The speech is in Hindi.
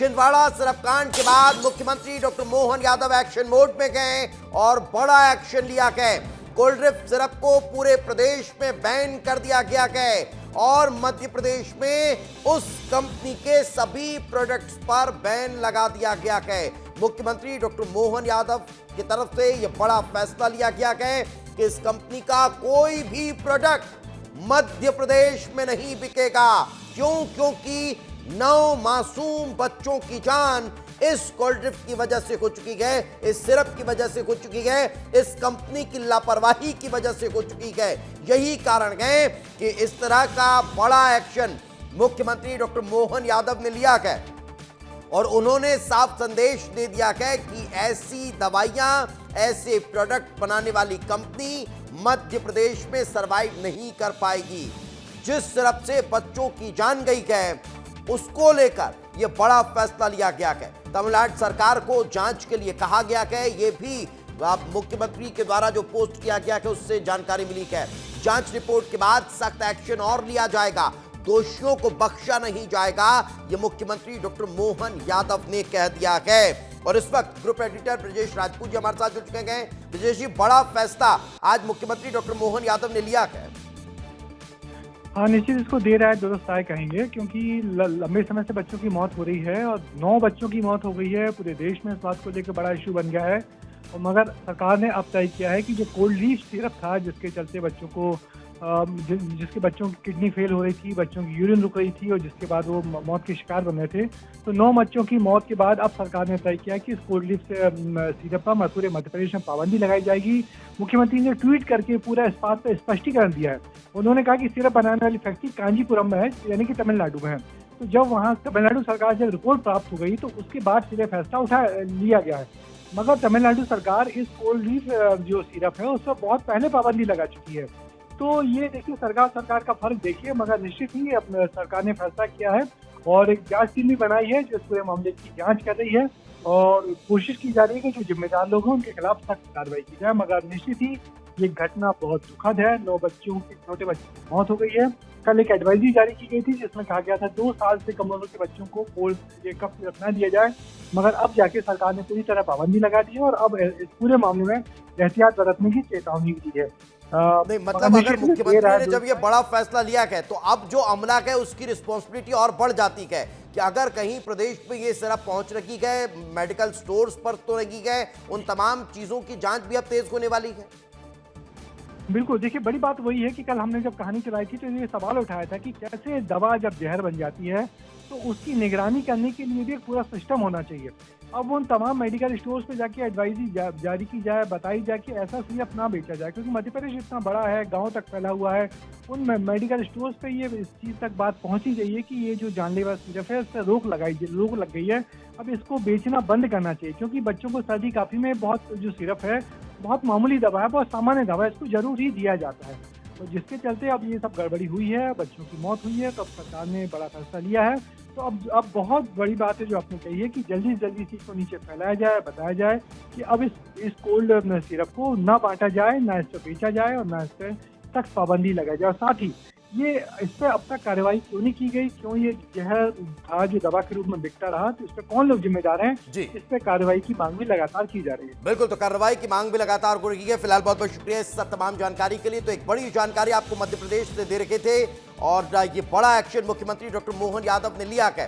छिंदवाड़ा सिरप कांड के बाद मुख्यमंत्री doctor Mohan Yadav action mode में गए और बड़ा एक्शन लिया गया। कोल्ड ड्रिंक सिरप को पूरे प्रदेश में बैन कर दिया गया है और मध्य प्रदेश में उस कंपनी के सभी प्रोडक्ट्स पर बैन लगा दिया गया है। मुख्यमंत्री डॉक्टर मोहन यादव की तरफ से यह बड़ा फैसला लिया गया है कि इस कंपनी का कोई भी प्रोडक्ट मध्य प्रदेश में नहीं बिकेगा। क्योंकि 9 मासूम बच्चों की जान इस कोल्ड ड्रिंक की वजह से हो चुकी है, इस सिरप की वजह से हो चुकी है, इस कंपनी की लापरवाही की वजह से हो चुकी है। यही कारण है कि इस तरह का बड़ा एक्शन मुख्यमंत्री डॉक्टर मोहन यादव ने लिया है और उन्होंने साफ संदेश दे दिया है कि ऐसी दवाइयां, ऐसे प्रोडक्ट बनाने वाली कंपनी मध्य प्रदेश में सरवाइव नहीं कर पाएगी। जिस सिरप से बच्चों की जान गई है, उसको लेकर यह बड़ा फैसला लिया गया है। तमिलनाडु सरकार को जांच के लिए कहा गया है। यह भी मुख्यमंत्री के द्वारा जो पोस्ट किया गया है उससे जानकारी मिली है। जांच रिपोर्ट के बाद सख्त एक्शन और लिया जाएगा, दोषियों को बख्शा नहीं जाएगा, यह मुख्यमंत्री डॉक्टर मोहन यादव ने कह दिया है। और इस वक्त ग्रुप एडिटर ब्रजेश राजपूत जी हमारे साथ जुड़ चुके हैं। ब्रजेश जी, बड़ा फैसला आज मुख्यमंत्री डॉक्टर मोहन यादव ने लिया है। हाँ, निश्चित इसको देर आए दुरुस्त आए कहेंगे, क्योंकि लंबे समय से बच्चों की मौत हो रही है और 9 बच्चों की मौत हो गई है। पूरे देश में इस बात को लेकर बड़ा इशू बन गया है। और मगर सरकार ने अब तय किया है कि जो कोल्ड ड्रिंक सिरप था, जिसके चलते बच्चों को जिसके बच्चों की किडनी फेल हो रही थी, बच्चों की यूरिन रुक रही थी और जिसके बाद वो मौत के शिकार बन रहे थे, तो 9 बच्चों की मौत के बाद अब सरकार ने तय किया कि इस कोल्ड ड्रिंक सिरप पर पूरे मध्य प्रदेश में पाबंदी लगाई जाएगी। मुख्यमंत्री ने ट्वीट करके पूरा इस बात पर स्पष्टीकरण दिया है। उन्होंने कहा कि सिरप बनाने वाली फैक्ट्री कांजीपुरम में है, यानी कि तमिलनाडु में है। तो जब वहाँ तमिलनाडु सरकार से रिपोर्ट प्राप्त हो गई तो उसके बाद सीधे फैसला लिया गया है। मगर तमिलनाडु सरकार इस कोल्ड ड्रिंक जो सिरप है उस पर बहुत पहले पाबंदी लगा चुकी है। तो ये देखिए सरकार का फर्क देखिए। मगर निश्चित ही अपने सरकार ने फैसला किया है और एक जांच टीम भी बनाई है जो इस पूरे मामले की जांच कर रही है और कोशिश की जा रही है कि जो जिम्मेदार लोग हैं उनके खिलाफ सख्त कार्रवाई की जाए। मगर निश्चित ही ये घटना बहुत दुखद है। 9 छोटे बच्चों की मौत हो गई है। कल एक एडवाइजरी जारी की गई थी जिसमें कहा गया था 2 साल से कम उम्र के बच्चों को कोल्ड कप सिरप न दिया जाए। मगर अब जाके सरकार ने पूरी तरह पाबंदी लगा दी है और अब इस पूरे मामले में एहतियात बरतने की चेतावनी दी है। नहीं, मतलब अगर मुख्यमंत्री ने जब ये बड़ा फैसला लिया है तो अब जो अमला है उसकी रिस्पॉन्सिबिलिटी और बढ़ जाती है कि अगर कहीं प्रदेश में ये सिरप पहुंच रखी है, मेडिकल स्टोर्स पर तो रखी है, उन तमाम चीजों की जांच भी अब तेज होने वाली है। बिल्कुल, देखिए बड़ी बात वही है कि कल हमने जब कहानी चलाई थी तो ये सवाल उठाया था कि कैसे दवा जब जहर बन जाती है तो उसकी निगरानी करने के लिए भी एक पूरा सिस्टम होना चाहिए। अब उन तमाम मेडिकल स्टोर्स पे जाके एडवाइजरी जारी की जाए, बताई जाए कि ऐसा सिरप ना बेचा जाए, क्योंकि मध्य प्रदेश इतना बड़ा है, गांव तक फैला हुआ है। उन मेडिकल स्टोर्स पे ये इस चीज़ तक बात पहुंची चाहिए कि ये जो जानलेवा सिरप है इस पर रोक लग गई है। अब इसको बेचना बंद करना चाहिए, क्योंकि बच्चों को सर्दी काफ़ी में बहुत जो सिरप है बहुत मामूली दवा है, बहुत सामान्य दवा है, इसको जरूर ही दिया जाता है। तो जिसके चलते अब ये सब गड़बड़ी हुई है, बच्चों की मौत हुई है, तो अब सरकार ने बड़ा फैसला लिया है। तो अब बहुत बड़ी बात है जो आपने कही है कि जल्दी से जल्दी चीज़ को नीचे फैलाया जाए, बताया जाए कि अब इस कोल्ड सिरप को ना बांटा जाए, ना इस पर बेचा जाए और ना इस पर सख्त पाबंदी लगाई जाए। साथ ही ये इस पर अब तक कार्रवाई क्यों नहीं की गई, क्यों ये जहर था जो दवा के रूप में बिकता रहा, तो इस पर कौन लोग जिम्मेदार हैं, इस पर कार्रवाई की मांग भी लगातार की जा रही है। बिल्कुल, तो कार्रवाई की मांग भी लगातार हो रही है। फिलहाल बहुत बहुत शुक्रिया इस तमाम जानकारी के लिए। तो एक बड़ी जानकारी आपको मध्य प्रदेश से दे रखे थे और ये बड़ा एक्शन मुख्यमंत्री डॉक्टर मोहन यादव ने लिया है।